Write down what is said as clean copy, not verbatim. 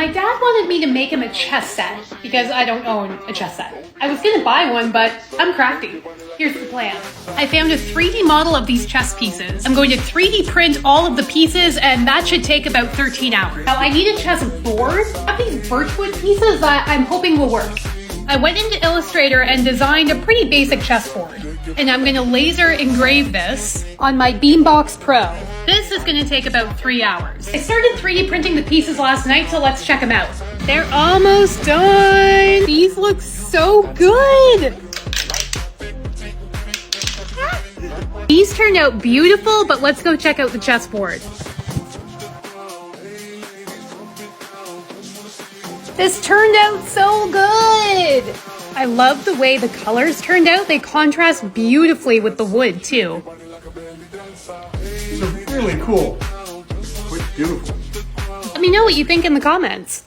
My dad wanted me to make him a chess set because I don't own a chess set. I was gonna buy one, but I'm crafty. Here's the plan. I found a 3D model of these chess pieces. I'm going to 3D print all of the pieces, and that should take about 13 hours. Now, I need a chess board. I have these birchwood pieces that I'm hoping will work. I went into Illustrator and designed a pretty basic chessboard. And I'm gonna laser engrave this on my Beambox Pro. This is gonna take about 3 hours. I started 3D printing the pieces last night, so let's check them out. They're almost done. These look so good. These turned out beautiful, but let's go check out the chessboard. This turned out so good. I love the way the colors turned out. They contrast beautifully with the wood too. These are really cool. Quite beautiful. Let me know what you think in the comments.